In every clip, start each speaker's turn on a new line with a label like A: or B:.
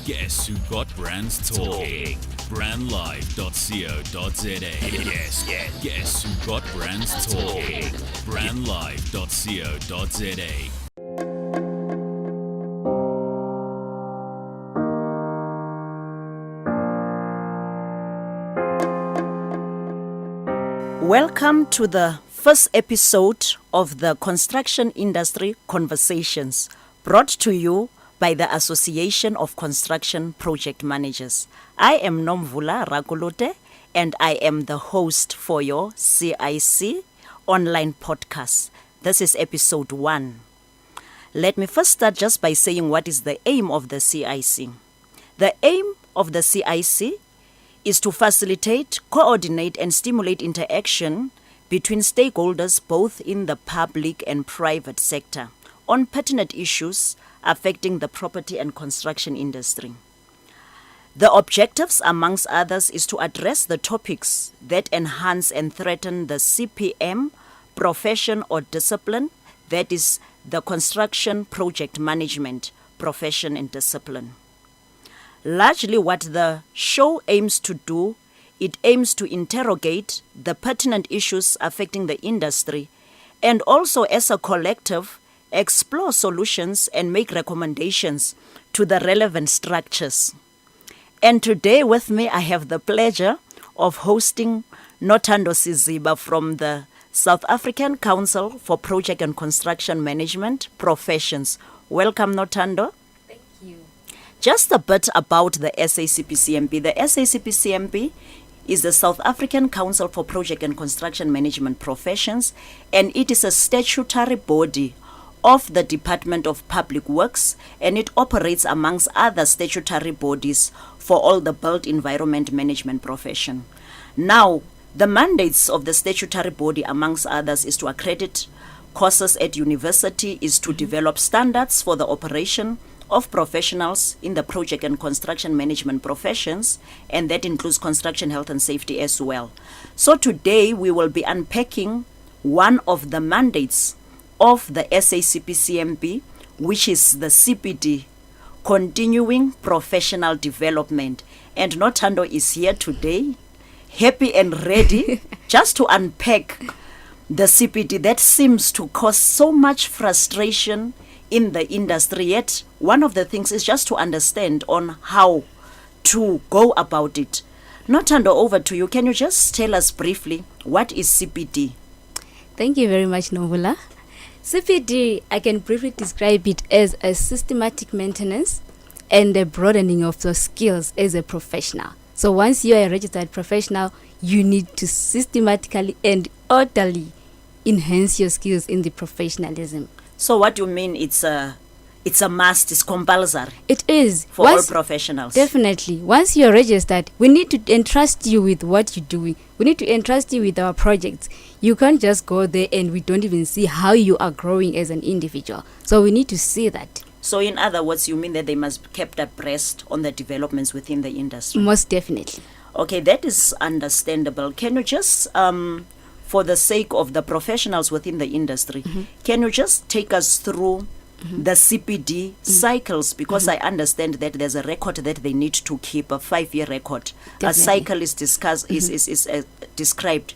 A: Guess who got brands talking? Brandlive.co.za. Guess who got brands talking? Brandlive.co.za.
B: Welcome to the first episode of the Construction Industry Conversations, brought to you by the Association of Construction Project Managers. I am Nomvula Rakolote, and I am the host for your CIC online podcast. This is episode 1. Let me first start just by saying what is the aim of the CIC. The aim of the CIC is to facilitate, coordinate, and stimulate interaction between stakeholders both in the public and private sector on pertinent issues affecting the property and construction industry. The objectives, amongst others, is to address the topics that enhance and threaten the CPM profession or discipline, that is, the construction project management profession and discipline. Largely what the show aims to do, it aims to interrogate the pertinent issues affecting the industry and also as a collective explore solutions and make recommendations to the relevant structures. And today with me I have the pleasure of hosting Nothando Siziba from the South African Council for Project and Construction Management Professions. Welcome, Nothando. Just a bit about the SACPCMP. The SACPCMP is the South African Council for Project and Construction Management Professions, and it is a statutory body of the Department of Public Works, and it operates amongst other statutory bodies for all the built environment management profession. Now, the mandates of the statutory body, amongst others, is to accredit courses at university, is to develop standards for the operation of professionals in the project and construction management professions, and that includes construction health and safety as well. So today we will be unpacking one of the mandates of the SACPCMP, which is the CPD, Continuing Professional Development. And Nothando is here today, happy and ready just to unpack the CPD that seems to cause so much frustration in the industry. Yet one of the things is just to understand on how to go about it. Nothando, over to you. Can you just tell us briefly what is CPD?
C: Thank you very much, Nomvula. CPD, I can briefly describe it as a systematic maintenance and a broadening of your skills as a professional. So once you are a registered professional, you need to systematically and orderly enhance your skills in the professionalism.
B: So what do you mean it's a must, it's compulsory?
C: It is.
B: For all professionals.
C: Definitely. Once you're registered, we need to entrust you with what you're doing. We need to entrust you with our projects. You can't just go there and we don't even see how you are growing as an individual. So we need to see that.
B: So in other words, you mean that they must be kept abreast on the developments within the industry?
C: Most definitely.
B: Okay, that is understandable. Can you just, for the sake of the professionals within the industry, can you just take us through the CPD cycles? Because I understand that there's a record that they need to keep, a 5-year record. Definitely. A cycle is described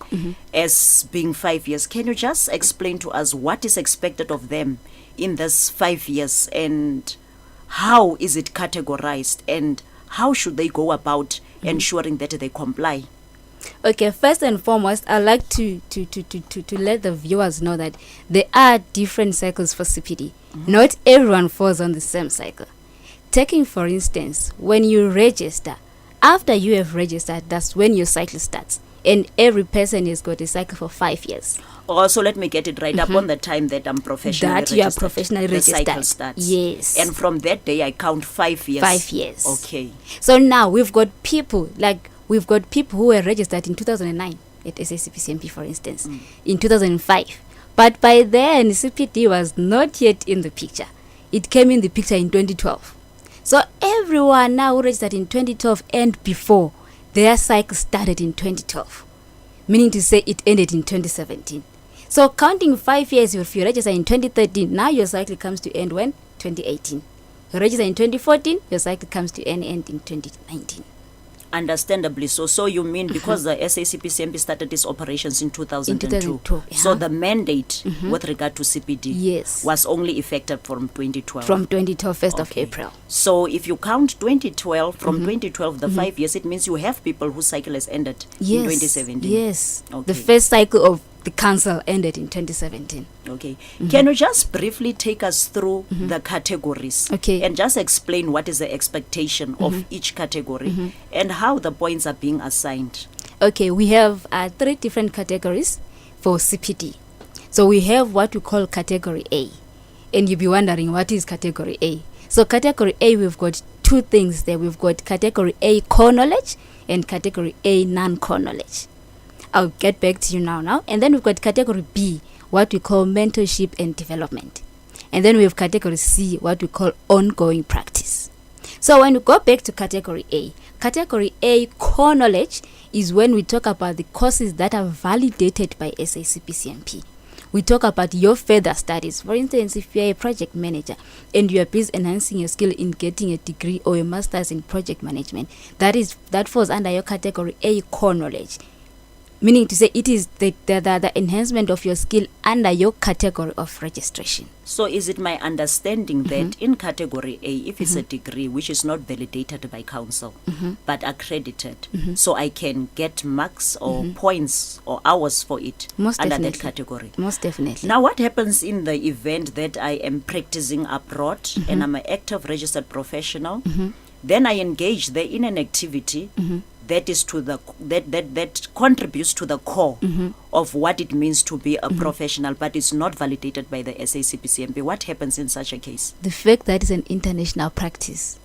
B: as being 5 years. Can you just explain to us what is expected of them in this 5 years, and how is it categorized, and how should they go about ensuring that they comply?
C: Okay, first and foremost, I'd like to let the viewers know that there are different cycles for CPD. Not everyone falls on the same cycle. Taking, for instance, when you register, after you have registered, that's when your cycle starts. And every person has got a cycle for 5 years.
B: Also, let me get it right upon the time that I'm professionally registered.
C: That you are professionally registered.
B: The cycle starts.
C: Yes.
B: And from that day, I count 5 years.
C: 5 years.
B: Okay.
C: So now we've got people who were registered in 2009 at SACPCMP, for instance, in 2005. But by then, CPD was not yet in the picture. It came in the picture in 2012. So everyone now who registered in 2012 and before, their cycle started in 2012. Meaning to say it ended in 2017. So counting 5 years, if you register in 2013, now your cycle comes to end when? 2018. You register in 2014, your cycle comes to end in 2019.
B: Understandably so. So you mean because the SACPCMP started its operations in 2002,
C: In 2002,
B: so
C: yeah.
B: the mandate with regard to CPD
C: Yes.
B: was only effective from 2012?
C: From 2012, 1st of
B: Okay.
C: April.
B: So if you count 2012, from 2012, the 5 years, it means you have people whose cycle has ended in
C: Yes.
B: 2017.
C: Yes.
B: Okay.
C: The first cycle of the council ended in 2017.
B: Okay. Can you just briefly take us through the categories?
C: Okay.
B: And just explain what is the expectation of each category and how the points are being assigned?
C: Okay, we have 3 different categories for CPD. So we have what we call category A. And you'll be wondering, what is category A? So category A, we've got 2 things there. We've got category A core knowledge and category A non-core knowledge. I'll get back to you now. And then we've got category B, what we call mentorship and development. And then we have category C, what we call ongoing practice. So when we go back to category A core knowledge is when we talk about the courses that are validated by SACPCMP. We talk about your further studies. For instance, if you're a project manager and you are busy enhancing your skill in getting a degree or a master's in project management, that falls under your category A core knowledge. Meaning to say it is the enhancement of your skill under your category of registration.
B: So is it my understanding that in category A, if it's a degree which is not validated by council but accredited, so I can get marks or points or hours for it
C: Most
B: under
C: definitely.
B: that category?
C: Most definitely.
B: Now, what happens in the event that I am practicing abroad and I'm an active registered professional? Then I engage there in an activity that is to the that contributes to the core of what it means to be a professional, but is not validated by the SACPCMP. What happens in such a case?
C: The fact that it's an international practice,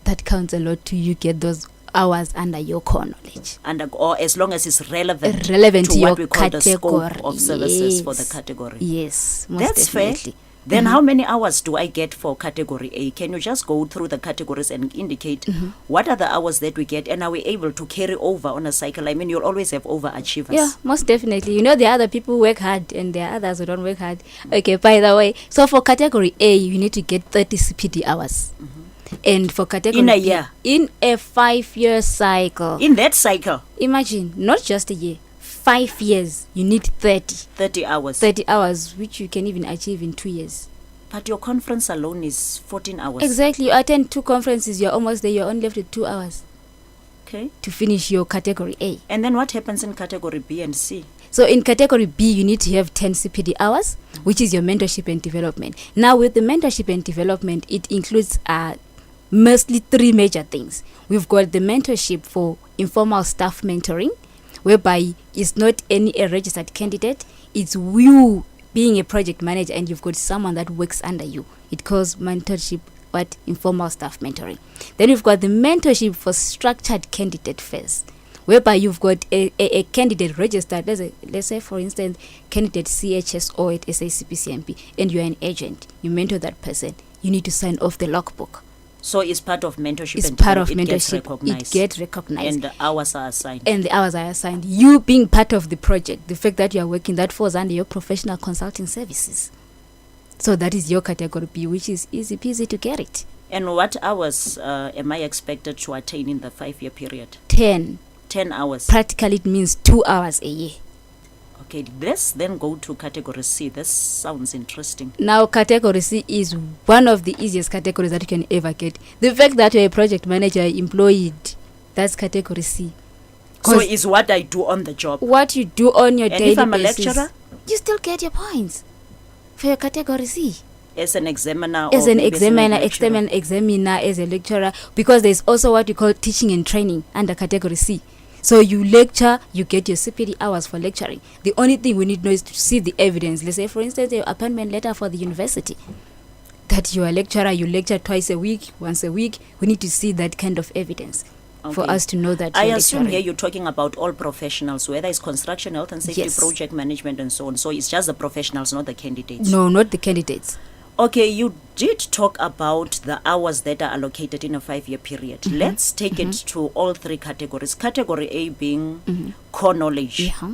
C: that counts a lot to you get those hours under your core knowledge.
B: And or as long as it's relevant
C: To
B: what
C: your
B: we call the scope
C: category.
B: of services for the
C: Yes.
B: category.
C: Yes, most
B: That's
C: definitely.
B: fair. Then how many hours do I get for category A? Can you just go through the categories and indicate what are the hours that we get, and are we able to carry over on a cycle? I mean, you'll always have overachievers.
C: Yeah, most definitely. You know, there are other people who work hard and there are others who don't work hard. Okay, by the way, so for category A, you need to get 30 CPD hours. And for category
B: In a
C: B,
B: year?
C: in a 5-year cycle.
B: In that cycle,
C: Imagine, not just a year, 5 years, you need
B: 30 hours.
C: 30 hours, which you can even achieve in 2 years.
B: But your conference alone is 14 hours.
C: Exactly. You attend 2 conferences, you're almost there, you're only left with 2 hours
B: Okay.
C: to finish your category A.
B: And then what happens in category B and C?
C: So in category B, you need to have 10 CPD hours, which is your mentorship and development. Now with the mentorship and development, it includes mostly 3 major things. We've got the mentorship for informal staff mentoring, whereby it's not a registered candidate, it's you being a project manager and you've got someone that works under you. It calls mentorship informal staff mentoring. Then we've got the mentorship for structured candidate phase, whereby you've got a candidate registered, let's say for instance candidate CHSO at SACPCMP, and you're an agent, you mentor that person, you need to sign off the logbook.
B: So it's part of mentorship.
C: It's
B: and
C: part of
B: it gets
C: mentorship.
B: recognized.
C: It gets recognized.
B: And the hours are assigned.
C: And the hours are assigned. You being part of the project, the fact that you are working, that falls under your professional consulting services. So that is your category B, which is easy peasy to get it.
B: And what hours am I expected to attain in the 5-year period?
C: 10.
B: 10 hours.
C: Practically it means 2 hours a year.
B: Okay, let's then go to category C. This sounds interesting.
C: Now, category C is one of the easiest categories that you can ever get. The fact that you're a project manager employed, that's category C.
B: So it's what I do on the job.
C: What you do on your
B: And
C: daily
B: if I'm a
C: basis,
B: lecturer?
C: you still get your points for your category C.
B: As an examiner
C: As
B: or
C: an
B: maybe
C: examiner,
B: lecturer.
C: examiner, as a lecturer, because there's also what you call teaching and training under category C. So you lecture, you get your CPD hours for lecturing. The only thing we need to know is to see the evidence. Let's say, for instance, your appointment letter for the university, that you are a lecturer, you lecture twice a week, once a week. We need to see that kind of evidence for
B: Okay.
C: us to know that
B: I
C: you're
B: assume
C: lecturing.
B: here you're talking about all professionals, whether it's construction, health and safety,
C: Yes.
B: project management and so on. So it's just the professionals, not the candidates.
C: No, not the candidates.
B: Okay, you did talk about the hours that are allocated in a 5-year period. Let's take it to all 3 categories. Category A being core knowledge.
C: Yeah.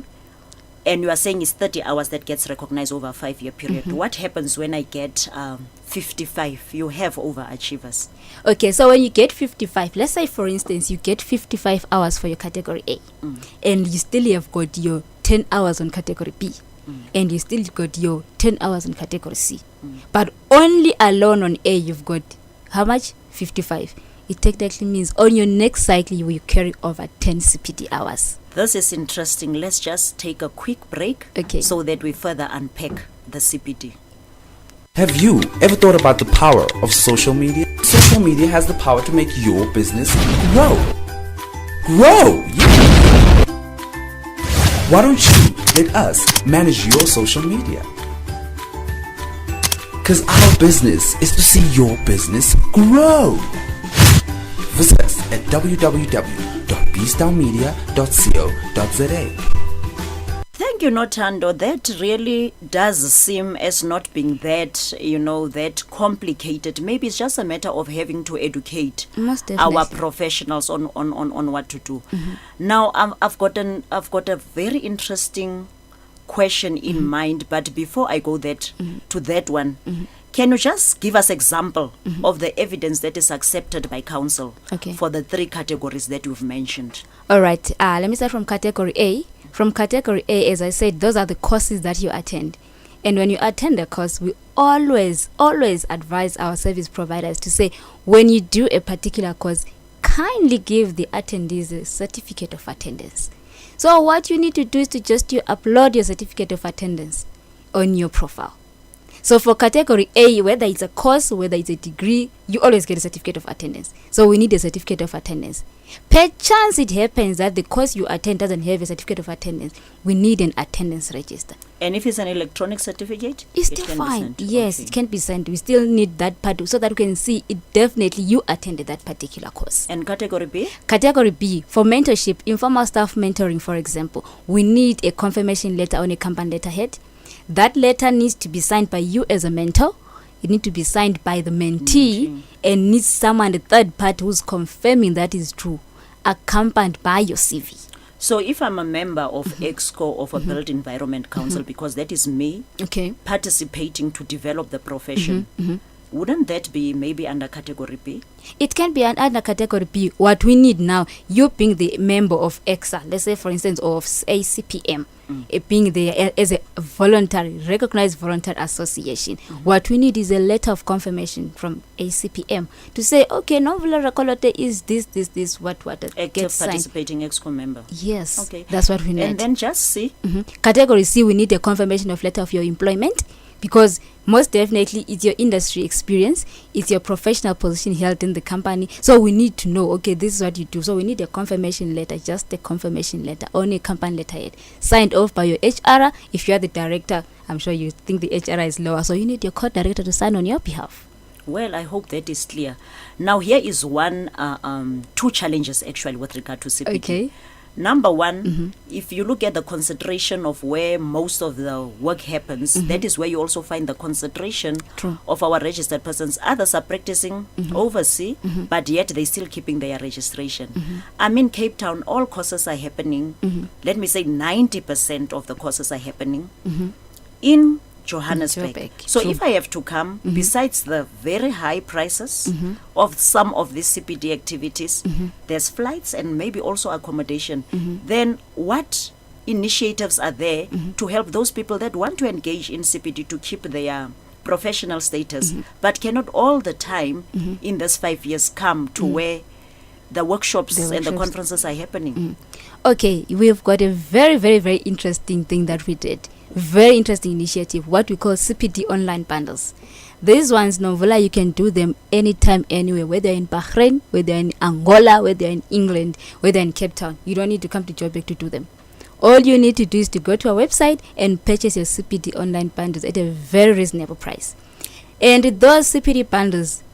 B: and you are saying it's 30 hours that gets recognized over a 5-year period. What happens when I get 55? You have overachievers.
C: Okay, so when you get 55, let's say for instance you get 55 hours for your category A, and you still have got your 10 hours on category B, and you still got your 10 hours on category C, but only alone on A you've got how much? 55. It technically means on your next cycle you will carry over 10 CPD hours.
B: This is interesting. Let's just take a quick break,
C: Okay.
B: so that we further unpack the CPD.
D: Have you ever thought about the power of social media? Social media has the power to make your business grow. Grow! Yeah. Why don't you let us manage your social media? Because our business is to see your business grow. Visit us at www.beastdownmedia.co.za.
B: Thank you, Nothando. That really does seem as not being that, that complicated. Maybe it's just a matter of having to educate
C: Most definitely.
B: our professionals on what to do. Now, I've got a very interesting question in mind, but before I go to that one, can you just give us example of the evidence that is accepted by council for the 3 categories that you've mentioned?
C: All right, let me start from category A. From category A, as I said, those are the courses that you attend. And when you attend a course, we always advise our service providers to say, when you do a particular course, kindly give the attendees a certificate of attendance. So what you need to do is to just upload your certificate of attendance on your profile. So for category A, whether it's a course, whether it's a degree, you always get a certificate of attendance. So we need a certificate of attendance. Per chance it happens that the course you attend doesn't have a certificate of attendance, we need an attendance register.
B: And if it's an electronic certificate?
C: It's still fine. Yes, it can be sent. We still need that part so that we can see it definitely you attended that particular course.
B: And category B?
C: Category B, for mentorship, informal staff mentoring, for example, we need a confirmation letter on a company letterhead. That letter needs to be signed by you as a mentor. It needs to be signed by the mentee and needs someone, the third party, who's confirming that is true, accompanied by your CV.
B: So if I'm a member of EXCO of a Built Environment Council, because that is me participating to develop the profession, wouldn't that be maybe under category B?
C: It can be under category B. What we need now, you being the member of EXA, let's say for instance, of SACPCMP, being there as a voluntary, recognized voluntary association, what we need is a letter of confirmation from ACPM to say, okay, Nomvula Rakolote is this, what
B: Active
C: gets signed.
B: participating EXCO member.
C: Yes,
B: Okay.
C: that's what we need.
B: And then just see.
C: Category C, we need a confirmation of letter of your employment, because most definitely it's your industry experience, it's your professional position held in the company. So we need to know, okay, this is what you do. So we need a confirmation letter, just a confirmation letter on a company letterhead, signed off by your HR. If you are the director, I'm sure you think the HR is lower, so you need your co-director to sign on your behalf.
B: Well, I hope that is clear. Now, here is two challenges actually with regard to CPD.
C: Okay.
B: Number one, if you look at the concentration of where most of the work happens, that is where you also find the concentration of our registered persons. Others are practicing overseas, but yet they're still keeping their registration. I'm in Cape Town, all courses are happening. Let me say 90% of the courses are happening in Johannesburg. So if I have to come, besides the very high prices of some of these CPD activities, there's flights and maybe also accommodation, then what initiatives are there to help those people that want to engage in CPD to keep their professional status, but cannot all the time in this 5 years come to where the workshops and the conferences are happening?
C: Okay, we've got a very, very, very interesting thing that we did. Very interesting initiative, what we call CPD online bundles. These ones, Nomvula, you can do them anytime, anywhere, whether in Bahrain, whether in Angola, whether in England, whether in Cape Town. You don't need to come to Joburg to do them. All you need to do is to go to our website and purchase your CPD online bundles at a very reasonable price. And those CPD bundles,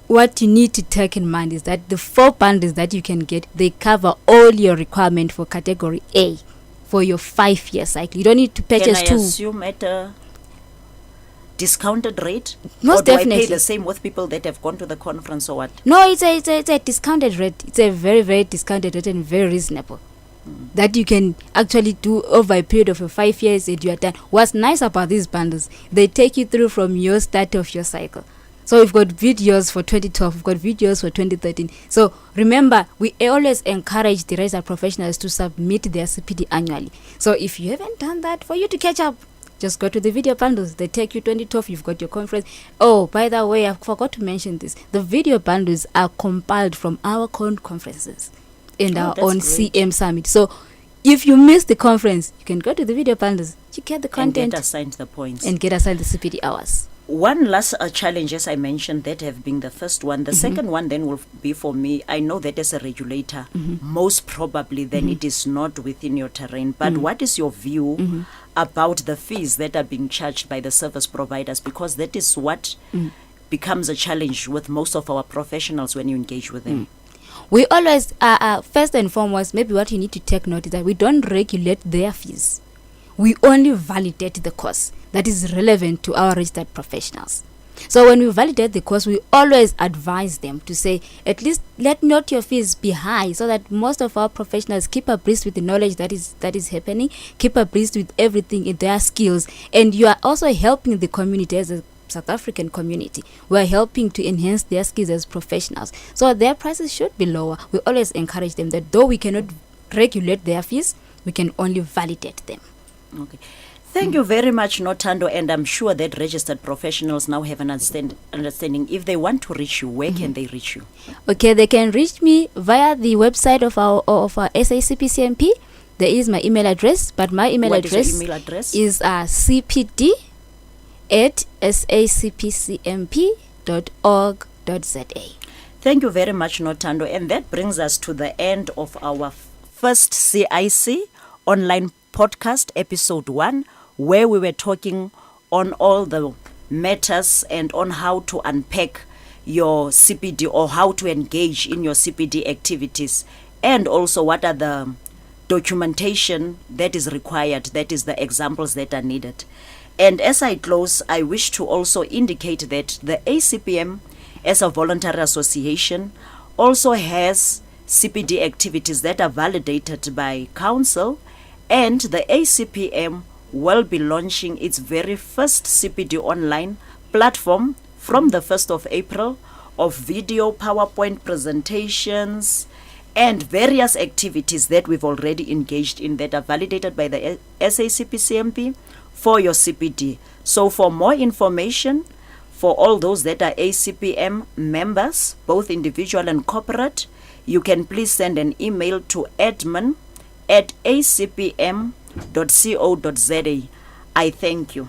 C: what you need to take in mind is that the 4 bundles that you can get, they cover all your requirement for category A for your 5-year cycle. You don't need to purchase 2.
B: Can I assume at a discounted rate?
C: Most
B: or do
C: definitely.
B: I pay the same with people that have gone to the conference or what?
C: No, it's a discounted rate. It's a very, very discounted rate and very reasonable. that you can actually do over a period of 5 years and you are done. What's nice about these bundles, they take you through from your start of your cycle. So we've got videos for 2012, we've got videos for 2013. So remember, we always encourage the registered professionals to submit their CPD annually. So if you haven't done that, for you to catch up, just go to the video bundles. They take you 2012, you've got your conference. Oh, by the way, I forgot to mention this. The video bundles are compiled from our conferences and our own
B: great.
C: CM Summit. So if you miss the conference, you can go to the video bundles, you get the content,
B: and get assigned the points.
C: and get assigned the CPD hours.
B: One last challenge, as I mentioned, that have been the first one. The second one then will be for me. I know that as a regulator, most probably then it is not within your terrain. But what is your view about the fees that are being charged by the service providers? Because that is what becomes a challenge with most of our professionals when you engage with them.
C: We always, first and foremost, maybe what you need to take note is that we don't regulate their fees. We only validate the course that is relevant to our registered professionals. So when we validate the course, we always advise them to say, at least let not your fees be high, so that most of our professionals keep abreast with the knowledge that is happening, keep abreast with everything in their skills. And you are also helping the community as a South African community. We are helping to enhance their skills as professionals. So their prices should be lower. We always encourage them that though we cannot regulate their fees, we can only validate them.
B: Okay. Thank you very much, Nothando, and I'm sure that registered professionals now have an understanding. If they want to reach you, where can they reach you?
C: Okay, they can reach me via the website of our SACPCMP. There is my email address, but my email
B: What
C: address,
B: is your email address?
C: is cpd@sacpcmp.org.za.
B: Thank you very much, Nothando, and that brings us to the end of our first CIC online podcast, episode 1, where we were talking on all the matters and on how to unpack your CPD or how to engage in your CPD activities, and also what are the documentation that is required, that is the examples that are needed. And as I close, I wish to also indicate that the ACPM, as a voluntary association, also has CPD activities that are validated by council, and the ACPM will be launching its very first CPD online platform from the 1st of April of video, PowerPoint presentations, and various activities that we've already engaged in that are validated by the SACPCMP for your CPD. So for more information, for all those that are ACPM members, both individual and corporate, you can please send an email to admin@acpm.co.za. I thank you.